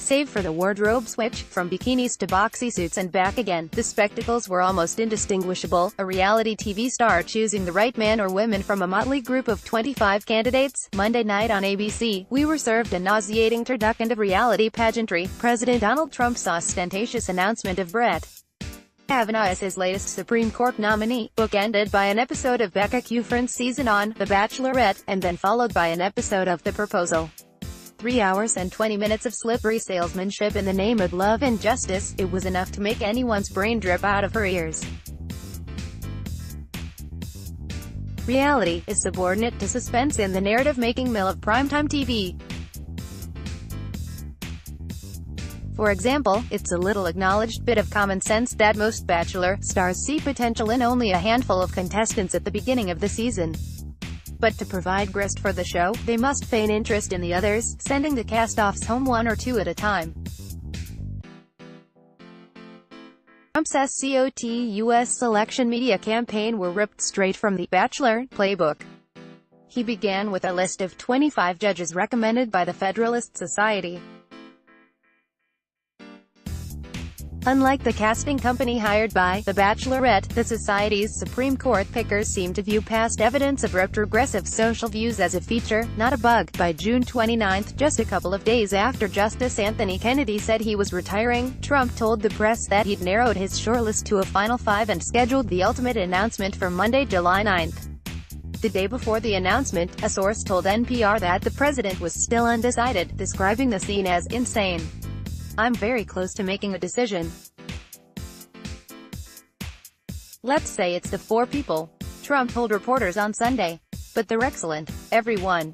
Save for the wardrobe switch, from bikinis to boxy suits and back again, the spectacles were almost indistinguishable, a reality TV star choosing the right man or women from a motley group of 25 candidates. Monday night on ABC, we were served a nauseating turducken of reality pageantry. President Donald Trump's ostentatious announcement of Brett Kavanaugh as his latest Supreme Court nominee, bookended by an episode of Becca Kufrin's season on The Bachelorette, and then followed by an episode of The Proposal. 3 hours and 20 minutes of slippery salesmanship in the name of love and justice. It was enough to make anyone's brain drip out of her ears. Reality is subordinate to suspense in the narrative-making mill of primetime TV. For example, it's a little acknowledged bit of common sense that most Bachelor stars see potential in only a handful of contestants at the beginning of the season. But to provide grist for the show, they must feign interest in the others, sending the cast-offs home one or two at a time. Trump's SCOTUS selection media campaign were ripped straight from the Bachelor playbook. He began with a list of 25 judges recommended by the Federalist Society. Unlike the casting company hired by The Bachelorette, the Society's Supreme Court pickers seem to view past evidence of retrogressive social views as a feature, not a bug. By June 29, just a couple of days after Justice Anthony Kennedy said he was retiring, Trump told the press that he'd narrowed his shortlist to a final 5 and scheduled the ultimate announcement for Monday, July 9. The day before the announcement, a source told NPR that the president was still undecided, describing the scene as insane. "I'm very close to making a decision. Let's say it's the 4 people," Trump told reporters on Sunday. "But they're excellent, everyone.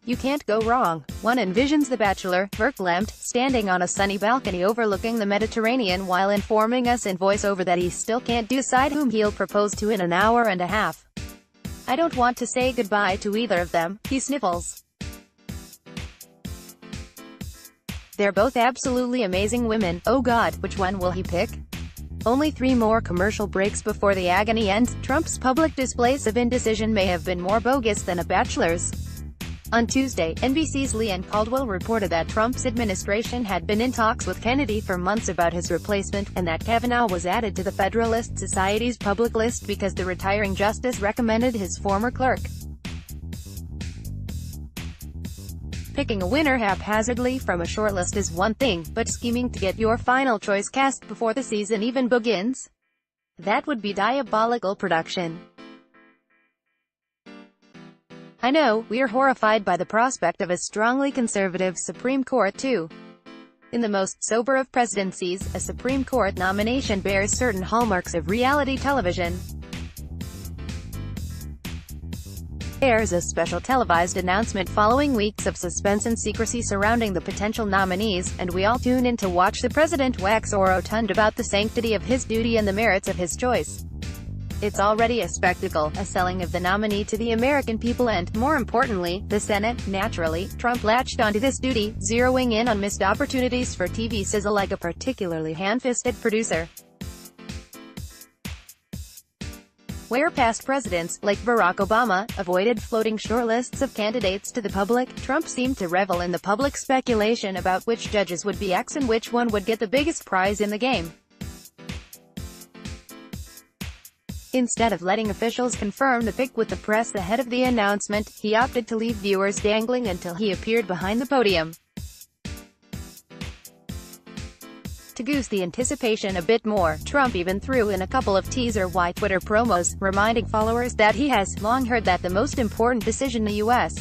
You can't go wrong." One envisions the Bachelor, verklempt, standing on a sunny balcony overlooking the Mediterranean while informing us in voiceover that he still can't decide whom he'll propose to in an hour and a half. "I don't want to say goodbye to either of them," he sniffles. "They're both absolutely amazing women. Oh God, which one will he pick?" Only 3 more commercial breaks before the agony ends. Trump's public displays of indecision may have been more bogus than a Bachelor's. On Tuesday, NBC's Leanne Caldwell reported that Trump's administration had been in talks with Kennedy for months about his replacement, and that Kavanaugh was added to the Federalist Society's public list because the retiring justice recommended his former clerk. Picking a winner haphazardly from a shortlist is one thing, but scheming to get your final choice cast before the season even begins? That would be diabolical production. I know, we're horrified by the prospect of a strongly conservative Supreme Court too. In the most sober of presidencies, a Supreme Court nomination bears certain hallmarks of reality television. There's a special televised announcement following weeks of suspense and secrecy surrounding the potential nominees, and we all tune in to watch the president wax orotund about the sanctity of his duty and the merits of his choice. It's already a spectacle, a selling of the nominee to the American people and, more importantly, the Senate. Naturally, Trump latched onto this duty, zeroing in on missed opportunities for TV sizzle like a particularly hand-fisted producer. Where past presidents, like Barack Obama, avoided floating shortlists of candidates to the public, Trump seemed to revel in the public speculation about which judges would be X and which one would get the biggest prize in the game. Instead of letting officials confirm the pick with the press ahead of the announcement, he opted to leave viewers dangling until he appeared behind the podium. To goose the anticipation a bit more, Trump even threw in a couple of teaser-y Twitter promos, reminding followers that he has long heard that the most important decision the U.S.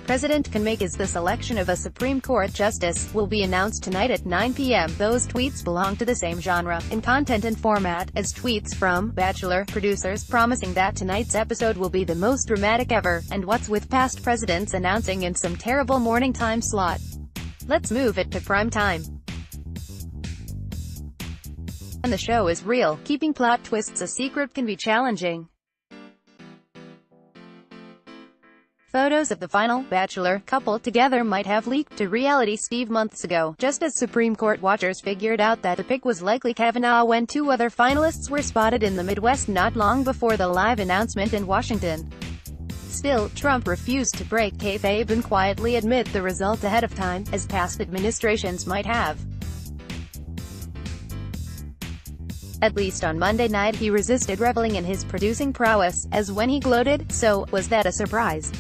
president can make is the selection of a Supreme Court justice, will be announced tonight at 9 p.m. Those tweets belong to the same genre, in content and format, as tweets from Bachelor producers promising that tonight's episode will be the most dramatic ever, and what's with past presidents announcing in some terrible morning time slot. Let's move it to prime time. And the show is real, keeping plot twists a secret can be challenging. Photos of the final Bachelor couple together might have leaked to Reality Steve months ago, just as Supreme Court watchers figured out that the pick was likely Kavanaugh when 2 other finalists were spotted in the Midwest not long before the live announcement in Washington. Still, Trump refused to break kayfabe and quietly admit the result ahead of time, as past administrations might have. At least on Monday night he resisted reveling in his producing prowess, as when he gloated, "So, was that a surprise?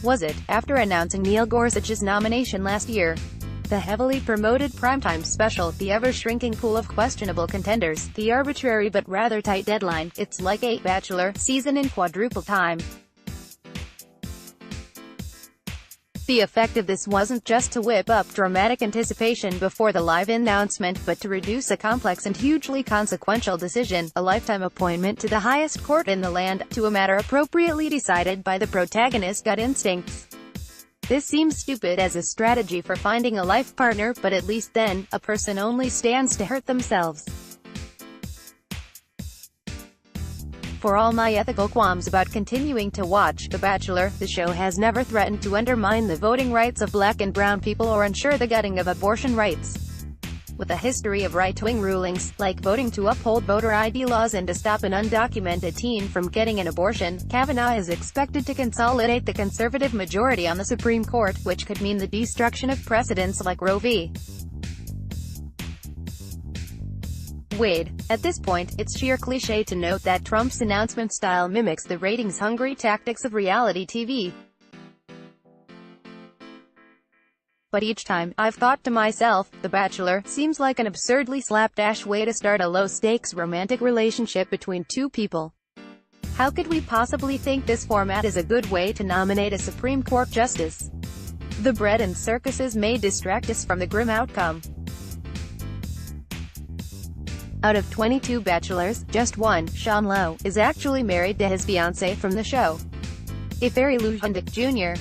Was it?" after announcing Neil Gorsuch's nomination last year. The heavily promoted primetime special, the ever-shrinking pool of questionable contenders, the arbitrary but rather tight deadline, it's like a Bachelor season in quadruple time. The effect of this wasn't just to whip up dramatic anticipation before the live announcement, but to reduce a complex and hugely consequential decision, a lifetime appointment to the highest court in the land, to a matter appropriately decided by the protagonist's gut instincts. This seems stupid as a strategy for finding a life partner, but at least then, a person only stands to hurt themselves. For all my ethical qualms about continuing to watch The Bachelor, the show has never threatened to undermine the voting rights of black and brown people or ensure the gutting of abortion rights. With a history of right-wing rulings, like voting to uphold voter ID laws and to stop an undocumented teen from getting an abortion, Kavanaugh is expected to consolidate the conservative majority on the Supreme Court, which could mean the destruction of precedents like Roe v. Wade. At this point, it's sheer cliché to note that Trump's announcement style mimics the ratings-hungry tactics of reality TV. But each time, I've thought to myself, The Bachelor seems like an absurdly slapdash way to start a low-stakes romantic relationship between two people. How could we possibly think this format is a good way to nominate a Supreme Court justice? The bread and circuses may distract us from the grim outcome. Out of 22 bachelors, just one, Sean Lowe, is actually married to his fiancée from the show. If Barry Lujandek Jr.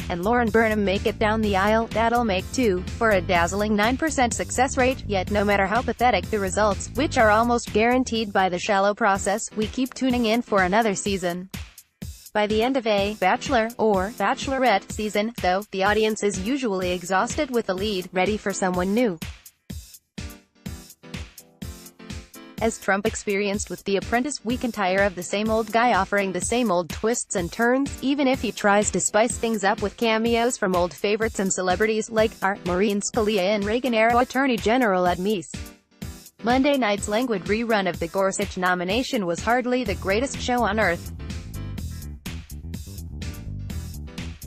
and Lauren Burnham make it down the aisle, that'll make two, for a dazzling 9% success rate. Yet no matter how pathetic the results, which are almost guaranteed by the shallow process, we keep tuning in for another season. By the end of a Bachelor, or Bachelorette, season, though, the audience is usually exhausted with the lead, ready for someone new. As Trump experienced with The Apprentice, we can tire of the same old guy offering the same old twists and turns, even if he tries to spice things up with cameos from old favorites and celebrities like our Maureen Scalia and Reagan-era Attorney General Ed Meese. Monday night's languid rerun of the Gorsuch nomination was hardly the greatest show on earth.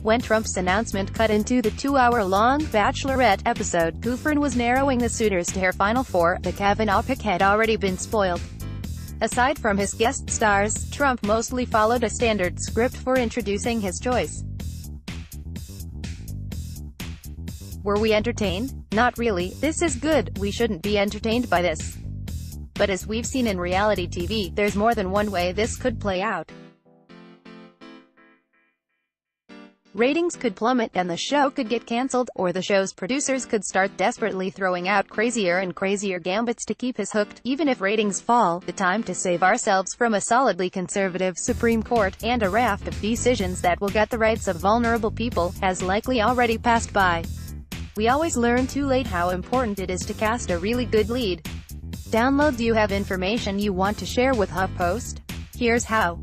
When Trump's announcement cut into the 2-hour-long Bachelorette episode, Kufrin was narrowing the suitors to her final four. The Kavanaugh pick had already been spoiled. Aside from his guest stars, Trump mostly followed a standard script for introducing his choice. Were we entertained? Not really. This is good. We shouldn't be entertained by this. But as we've seen in reality TV, there's more than one way this could play out. Ratings could plummet and the show could get cancelled, or the show's producers could start desperately throwing out crazier and crazier gambits to keep us hooked. Even if ratings fall, the time to save ourselves from a solidly conservative Supreme Court, and a raft of decisions that will gut the rights of vulnerable people, has likely already passed by. We always learn too late how important it is to cast a really good lead. Download. Do you have information you want to share with HuffPost? Here's how.